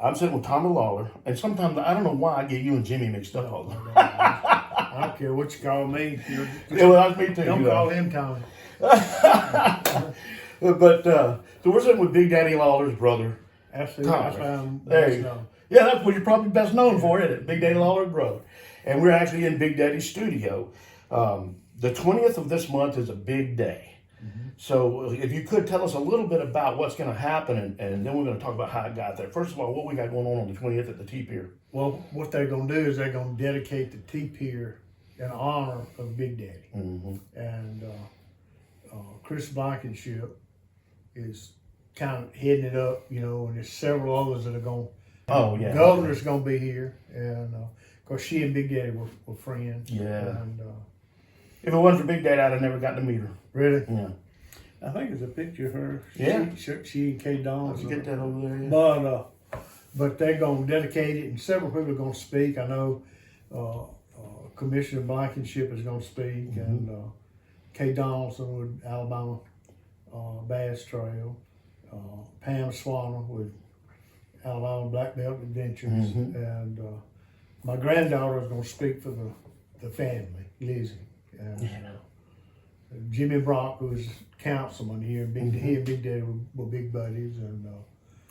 I'm sitting with Tommy Lawler, and sometimes I don't know why I get you and Jimmy mixed up all the time. I don't care what you call me. Yeah, well, that's me too. Don't call him Tommy. But so we're sitting with Big Daddy Lawler's brother. Absolutely. That's what I'm There best you known. Yeah, that's what you're probably best known for, isn't it? Big Daddy Lawler's brother. And we're actually in Big Daddy's studio. The 20th of this month is a big day. So if you could tell us a little bit about what's going to happen, and then we're going to talk about how it got there. First of all, what we got going on the 20th at the T-pier. Well, what they're going to do is they're going to dedicate the T-pier in honor of Big Daddy. And Chris Blankenship is kind of heading it up, you know, and there's several others that are going to. Oh, yeah. Governor's going to be here. And of course, she and Big Daddy were friends. Yeah. And, If it wasn't for Big Daddy, I'd have never gotten to meet her. really? Yeah. I think there's a picture of her. Yeah. She and Kay Dawn. Let's get that over there. Yeah. But they're going to dedicate it, and several people are going to speak. I know Commissioner Blankenship is going to speak, and Kay Donaldson with Alabama Bass Trail, Pam Swanner with Alabama Black Belt Adventures, and my granddaughter is going to speak for the family, Lizzie. And, Jimmy Brock, who was councilman here, he and Big Daddy were big buddies, and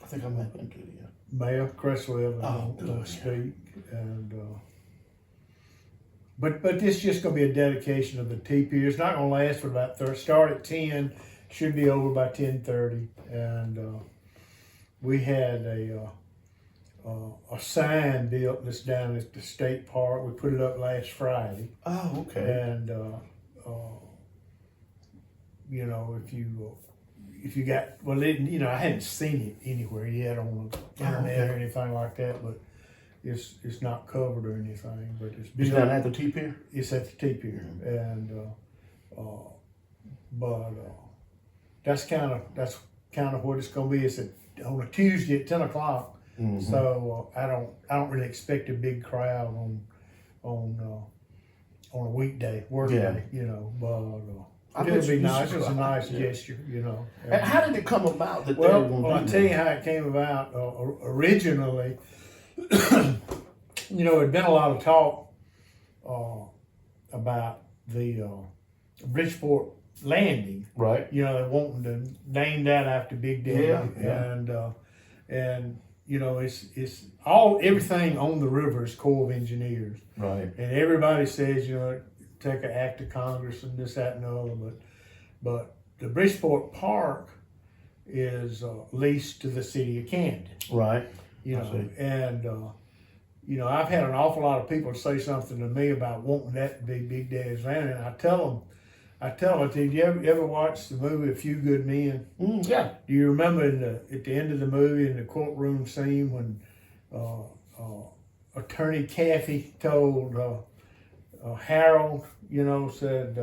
I think I met him too, yeah. Mayor Cresswell is going to speak, and but this is just going to be a dedication of the T-pier. It's not going to last for about start at 10, should be over by 10:30, and we had a sign built that's down at the state park. We put it up last Friday. Oh, okay. And you know, if you got, well, you know, I hadn't seen it anywhere yet on the internet or anything like that, but it's not covered or anything. But it's It's down at the T-pier? It's at the T-pier, and but that's kind of what it's going to be. It's on a Tuesday at 10 o'clock. So I don't really expect a big crowd on a weekday, work day, you know. But it'll be nice. It's a nice gesture, you know. And how did it come about that Well, they were going I'll tell you how it came about. Originally, you know, there'd been a lot of talk about the Bridgeport Landing. Right. You know, they're wanting to name that after Big Daddy. And you know, it's everything on the river is Corps of Engineers. Right. And everybody says, you know, take an act of Congress and this, that, and the other, but the Bridgeport Park is leased to the city of Camden. Right. You know, and you know, I've had an awful lot of people say something to me about wanting that to be Big Daddy's land, and I tell them, did you ever watch the movie A Few Good Men? Yeah. Do you remember at the end of the movie in the courtroom scene when Attorney Caffey told Harold, you know, said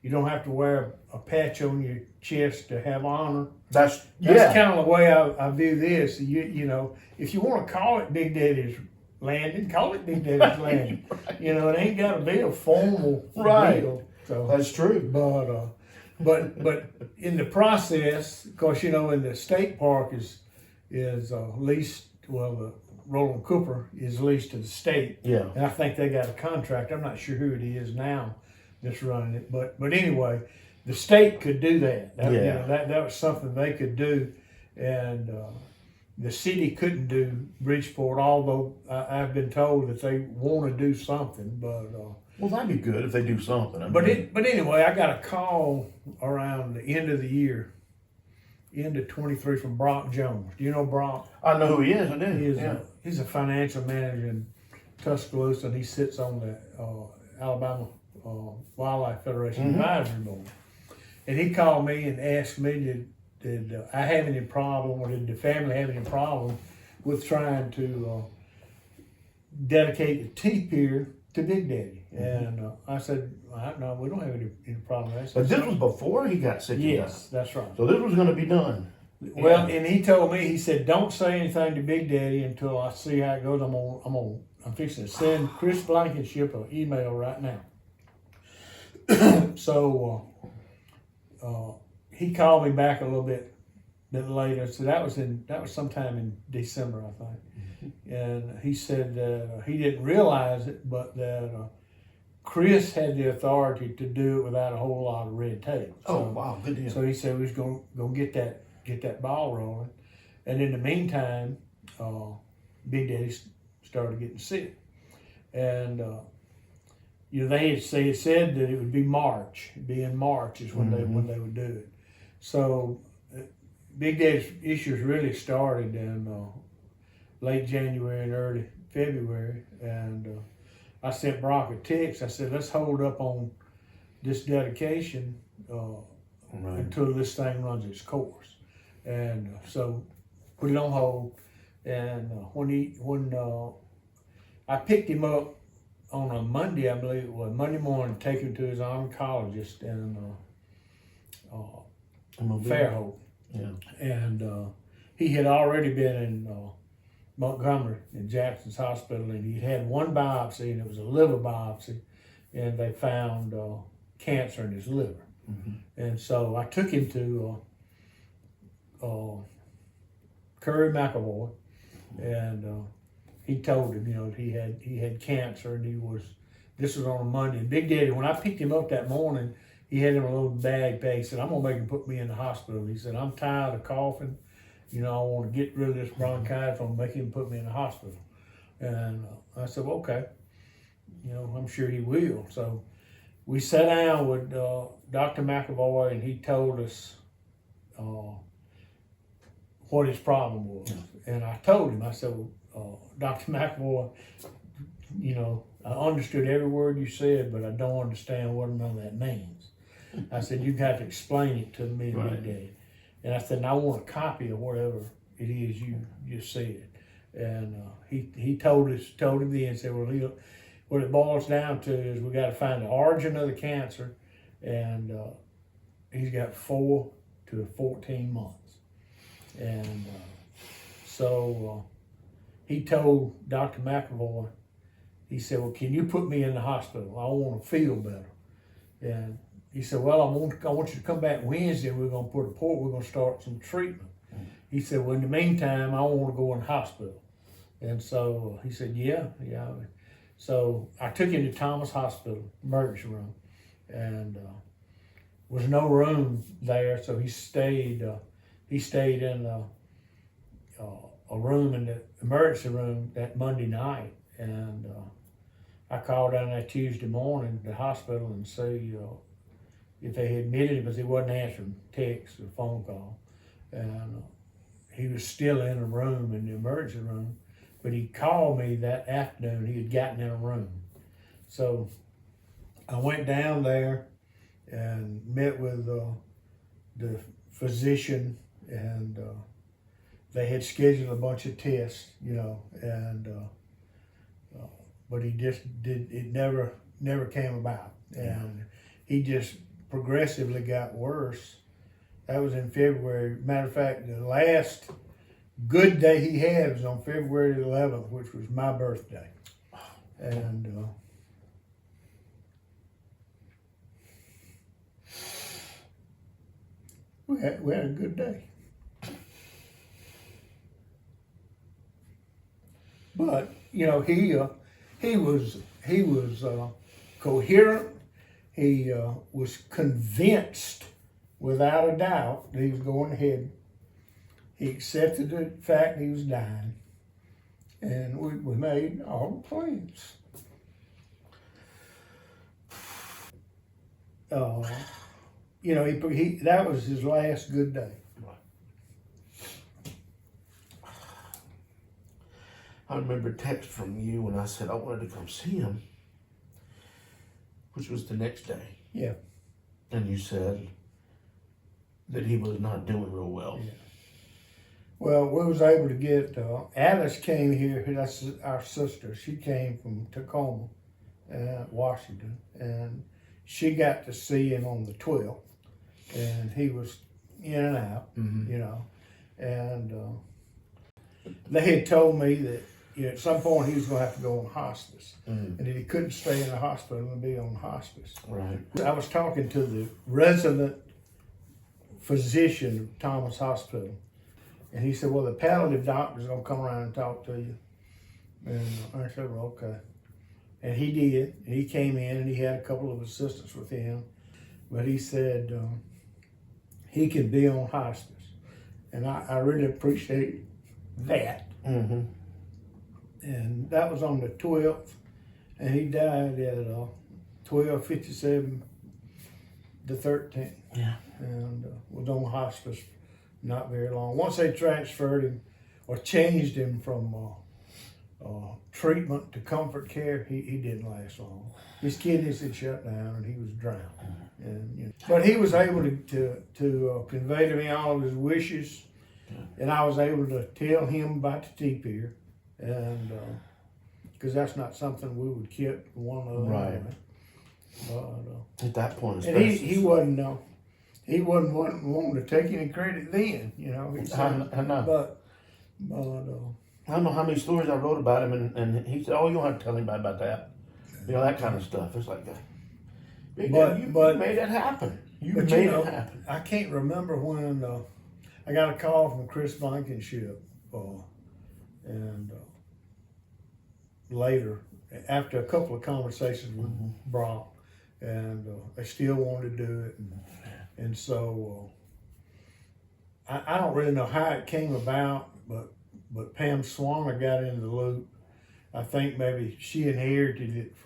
you don't have to wear a patch on your chest to have honor. That's kind of the way I view this. You know, if you want to call it Big Daddy's Landing, call it Big Daddy's Landing. You know, it ain't got to be a formal deal. So, that's true. But in the process, of course, you know, in the state park is leased. Well, the Roland Cooper is leased to the state. Yeah. And I think they got a contract. I'm not sure who it is now that's running it, but anyway, the state could do that. You know, that was something they could do, and the city couldn't do Bridgeport. Although I've been told that they want to do something, but. Well, that'd be good if they do something. But anyway, I got a call around the end of the year, end of 23, from Brock Jones. Do you know Brock? I know who he is. I do. He's a financial manager in Tuscaloosa, and he sits on the Alabama Wildlife Federation Advisory Board. And he called me and asked me, did I have any problem, or did the family have any problem with trying to dedicate the T-pier to Big Daddy? And I said, no, we don't have any problem with that. But this was before he got sick. Yes, that's right. So this was going to be done. Well, and he told me, he said, don't say anything to Big Daddy until I see how it goes. I'm fixing to send Chris Blankenship an email right now. So he called me back a little bit then later, so that was sometime in December, I think. And he said that he didn't realize it, but that Chris had the authority to do it without a whole lot of red tape. Oh, wow, good deal. So he said we was gonna get that ball rolling, and in the meantime, Big Daddy started getting sick, and they had said that it would be March. It'd be in March is when they would do it. So Big Daddy's issues really started in late January and early February, and I sent Brock a text. I said, let's hold up on this dedication until this thing runs its course. And so put it on hold. And when I picked him up on a Monday, I believe it was, Monday morning, take him to his oncologist in Fairhope. Yeah. And he had already been in Montgomery in Jackson's hospital, and he had one biopsy, and it was a liver biopsy, and they found cancer in his liver. And so I took him to Curry McAvoy, and he told him, he had cancer, and this was on a Monday. And Big Daddy, when I picked him up that morning, he had him in a little bag. He said, I'm gonna make him put me in the hospital. He said, I'm tired of coughing. I want to get rid of this bronchitis. I'm make him put me in the hospital. And I said, well, okay. I'm sure he will. So we sat down with Dr. McAvoy, and he told us what his problem was. And I told him, I said, Dr. McAvoy, I understood every word you said, but I don't understand what none of that means. I said, you've got to explain it to me, right. Big Daddy. And I said, and I want a copy of whatever it is you just said. And he told him then, said, well, what it boils down to is we got to find the origin of the cancer, and he's got 4 to 14 months. And so he told Dr. McAvoy, he said, well, can you put me in the hospital? I want to feel better. And he said, well, I want you to come back Wednesday, and we're going to start some treatment. He said, well, in the meantime, I want to go in the hospital. And so he said, yeah. So I took him to Thomas Hospital, emergency room, and there was no room there, so he stayed in a room in the emergency room that Monday night. And I called down that Tuesday morning to the hospital and see if they had admitted him, because he wasn't answering texts or phone call. And he was still in a room in the emergency room, but he called me that afternoon. He had gotten in a room. So I went down there and met with the physician, and they had scheduled a bunch of tests, and but he just it never came about. And he just progressively got worse. That was in February. Matter of fact, the last good day he had was on February 11th, which was my birthday. And we had a good day. But he was coherent. He was convinced, without a doubt, that he was going ahead. He accepted the fact he was dying, and we made all the plans. That was his last good day. I remember a text from you when I said I wanted to come see him, which was the next day. Yeah. And you said that he was not doing real well. Yeah. Well, we was able to get, Alice came here, that's our sister. She came from Tacoma, Washington, and she got to see him on the 12th, and he was in and out, and they had told me that at some point he was going to have to go on hospice, and that he couldn't stay in the hospital and be on hospice. Right. I was talking to the resident physician of Thomas Hospital, And he said, well, the palliative doctor's gonna come around and talk to you. And I said, well, okay. And he did. And he came in and he had a couple of assistants with him. But he said he can be on hospice. And I really appreciate that. Mm-hmm. And that was on the 12th. And he died at 12:57 the 13th. Yeah. And was on hospice not very long. Once they transferred him or changed him from treatment to comfort care, he didn't last long. His kidneys had shut down and he was drowned. And but he was able to convey to me all of his wishes, and I was able to tell him about the T-pier, and because that's not something we would keep one another. Right. But, at that point, and he wasn't wanting to take any credit then, you know. I know. But I don't know how many stories I wrote about him, and he said, "Oh, you don't have to tell anybody about that." You know, that kind of stuff. It's like, you made that happen. You made it happen. I can't remember when I got a call from Chris Blankenship, and later, after a couple of conversations with Brock, and they still wanted to do it, and so I don't really know how it came about, but Pam Swanner got into the loop. I think maybe she inherited it,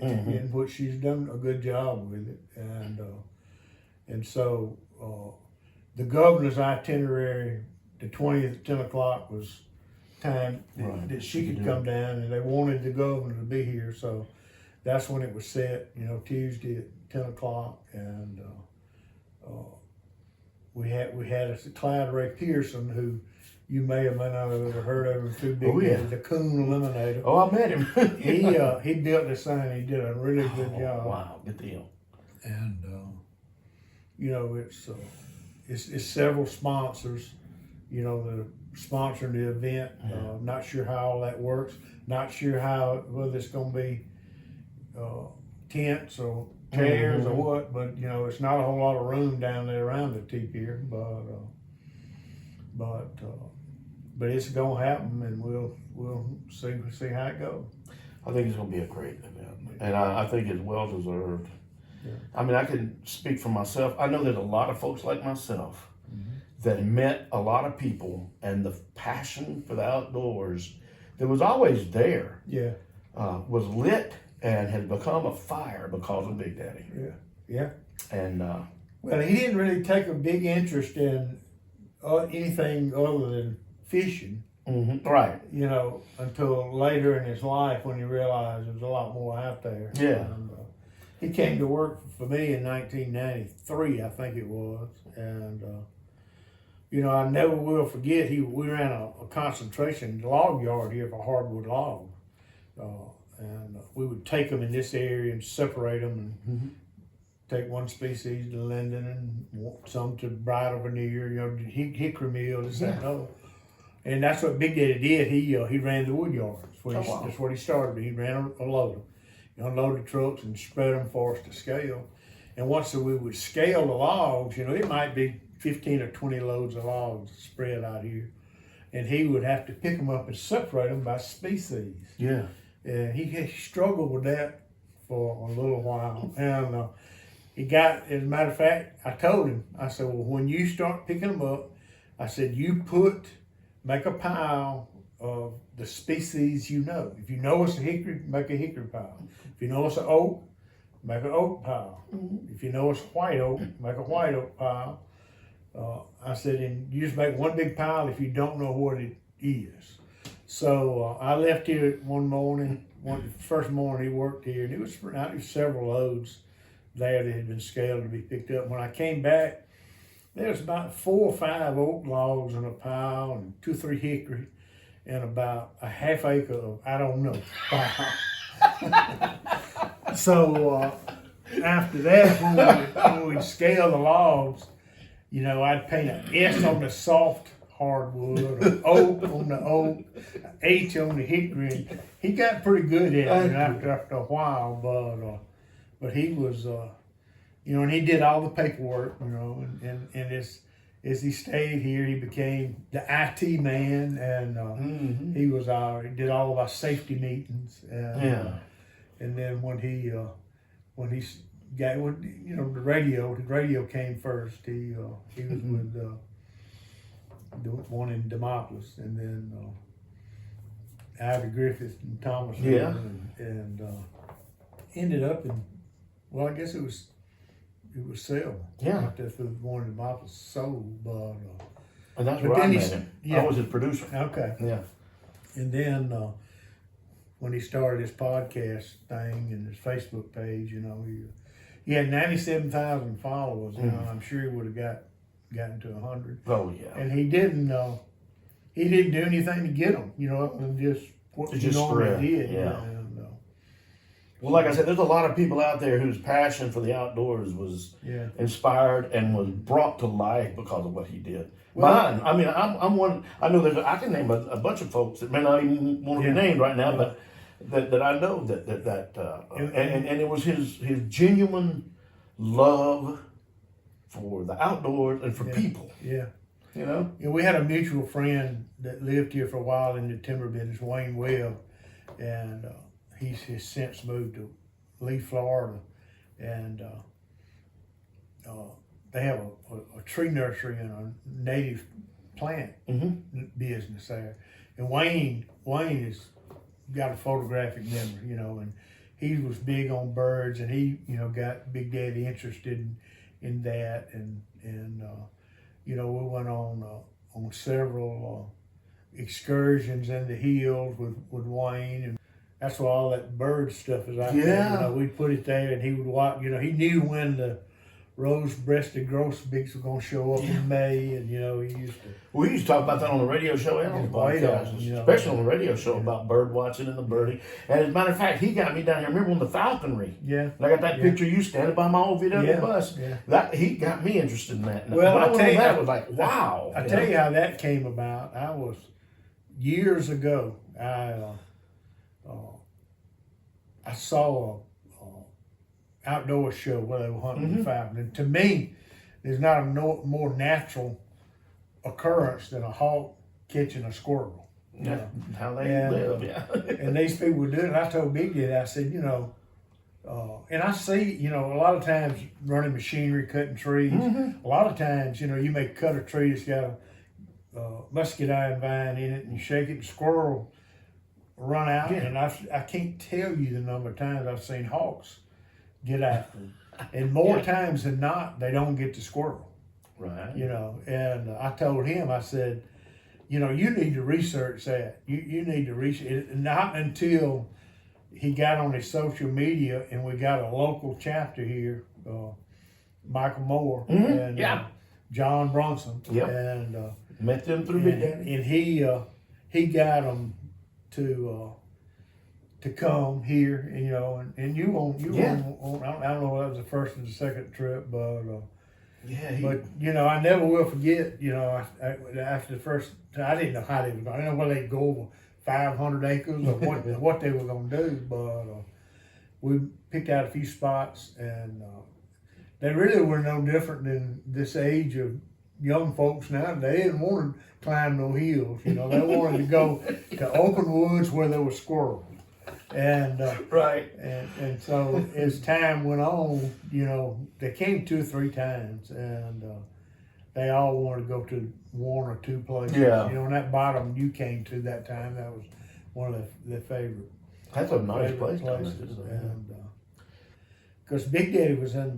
and what she's done a good job with it, and so the governor's itinerary, the 20th at 10 o'clock was time that she could come down, and they wanted the governor to be here, so that's when it was set. You know, Tuesday at 10 o'clock, and we had us Clyde Ray Pearson, who you may or may not have ever heard of him, through Big the Coon Eliminator. Oh, I met him. He built this thing. He did a really good job. Wow, good deal. And you know, it's several sponsors, you know, that are sponsoring the event. Not sure how all that works. Not sure whether it's going to be tents or chairs or what. But you know, it's not a whole lot of room down there around the T-pier. But it's gonna happen, and we'll see how it goes. I think it's gonna be a great event, and I think it's well deserved. Yeah. I mean, I can speak for myself. I know there's a lot of folks like myself that met a lot of people, and the passion for the outdoors that was always there was lit and has become a fire because of Big Daddy. Yeah. And well, he didn't really take a big interest in anything other than fishing. Right. You know, until later in his life when he realized there was a lot more out there. Yeah. And, he came to work for me in 1993, I think it was, and you know, I never will forget. We ran a concentration log yard here for hardwood logs, and we would take them in this area and separate them, and take one species to linden and some to bridal veneer, you know, hickory mill, this that and other. And that's what Big Daddy did. He ran the wood yards. That's what he started. He ran a loader. He unloaded trucks and spread them for us to scale. And once we would scale the logs, you know, it might be 15 or 20 loads of logs spread out here. And he would have to pick them up and separate them by species. Yeah. And he struggled with that for a little while. And he got, as a matter of fact, I told him, I said, well, when you start picking them up, I said, make a pile of the species you know. If you know it's a hickory, make a hickory pile. If you know it's an oak, make an oak pile. If you know it's white oak, make a white oak pile. I said, and you just make one big pile if you don't know what it is. So I left here one morning, first morning he worked here, and it was several loads there that had been scaled to be picked up. When I came back, there was about 4 or 5 oak logs in a pile, and 2 or 3 hickory, and about a half acre of, I don't know, pile. So after that, when we scale the logs, you know, I'd paint an S on the soft hardwood, an oak on the oak, an H on the hickory. He got pretty good at it after a while, but he was, you know, and he did all the paperwork, you know, and as he stayed here, he became the IT man, and he did all of our safety meetings. And, and then when he got, the radio came first. He was with the one in Demopolis, and then Ivy Griffith and Thomas. And ended up in, well, I guess it was Selma. Yeah. That's the one in Demopolis sold, but. And that's where I met him. I was his producer. Okay. Yeah. And then when he started his podcast thing and his Facebook page, he had 97,000 followers. I'm sure he would have gotten to 100. Oh yeah. And he didn't do anything to get them, and just what he normally did. Yeah. Well, like I said, there's a lot of people out there whose passion for the outdoors was inspired and was brought to life because of what he did. Well, mine, I mean, I'm one. I know I can name a bunch of folks that may not even want to be named right now, but that I know and it was his genuine love for the outdoors and for people. Yeah. We had a mutual friend that lived here for a while in the timber business, Wayne Webb, and he's since moved to Lee, Florida, and they have a tree nursery and a native plant business there. And Wayne has got a photographic memory, and he was big on birds, and he, got Big Daddy interested in that, and we went on several excursions in the hills with Wayne, and that's where all that bird stuff is out there. We'd put it there, and he would watch. He knew when the rose-breasted grosbeaks were going to show up in May, and he used to. We used to talk about that on the radio show and on the podcast, especially on the radio show about bird watching and the birding. And as a matter of fact, he got me down here. Remember when the falconry? Yeah. And I got that picture of you standing by my old VW bus. Yeah. That he got me interested in that. Well, I tell you, that was like wow. I tell you how that came about. I was years ago. I saw a outdoor show where they were hunting the falcon, and to me, there's not a more natural occurrence than a hawk catching a squirrel. How they live. And these people were doing it. I told Big Daddy, I said, and I see, a lot of times running machinery, cutting trees. A lot of times, you may cut a tree that's got a muscadine vine in it, and you shake it, and squirrel run out, and I can't tell you the number of times I've seen hawks get after them. And more times than not, they don't get the squirrel. Right. And I told him, I said, you need to research that. You need to research it. Not until he got on his social media and we got a local chapter here, Michael Moore and John Bronson. And met them through Big Daddy. And he got them to come here, and you on I don't know if that was the first or the second trip, but I never will forget. After the first, I didn't know how they were going. I didn't know whether they'd go over 500 acres or what they were going to do, but we picked out a few spots, and they really were no different than this age of young folks now. They didn't want to climb no hills, they wanted to go to open woods where there were squirrels. And and so as time went on, they came 2 or 3 times, and they all wanted to go to 1 or 2 places. And that bottom you came to that time, that was one of their favorite. That's a nice place. Places. And because Big Daddy was in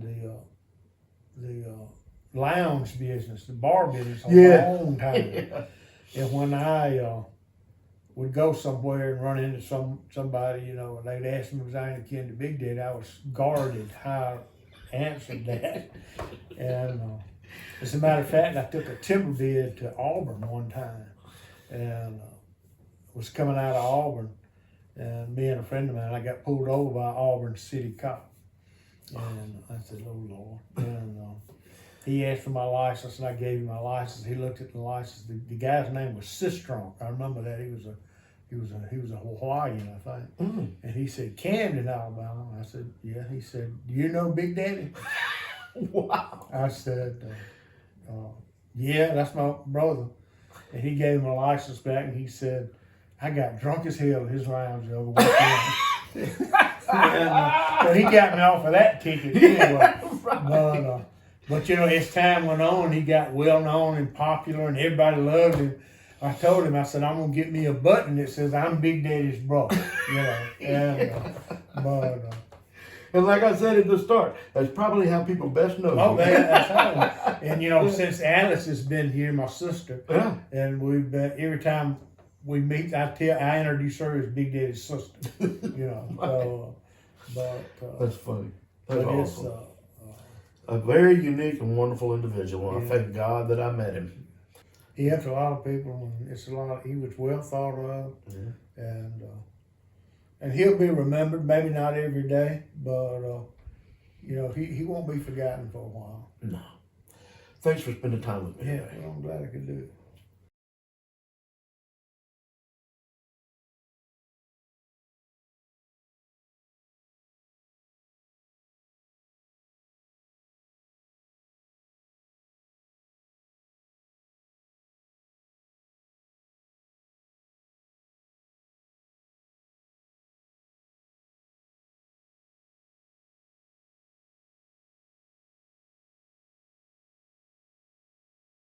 the lounge business, the bar business, a long time. And when I would go somewhere and run into somebody, and they'd ask me was I any kin to Big Daddy, I was guarded how I answered that. And as a matter of fact, I took a timber bid to Auburn one time, and was coming out of Auburn, and me and a friend of mine, I got pulled over by Auburn city cop. And I said, "Oh Lord." And he asked for my license, and I gave him my license. He looked at the license. The guy's name was Sistrunk. I remember that. He was a Hawaiian, I think. And he said, "Camden, Alabama." I said, "Yeah." He said, "Do you know Big Daddy?" Wow. I said, Yeah, that's my brother. And he gave him a license back, and he said, I got drunk as hell at his rounds the other weekend. So he got me off of that ticket anyway. But you know, as time went on, he got well known and popular, and everybody loved him. I told him, I said, I'm gonna get me a button that says I'm Big Daddy's brother, you know. And like I said at the start, that's probably how people best know you. That's how. And you know, since Alice has been here, my sister, and we've been every time we meet, I introduce her as Big Daddy's sister, you know. That's funny. That's awesome. A very unique and wonderful individual. And I thank God that I met him. He helped a lot of people, and he was well thought of, and he'll be remembered. Maybe not every day, but you know, he won't be forgotten for a while. No. Thanks for spending time with me. Yeah, well, I'm glad I could do it.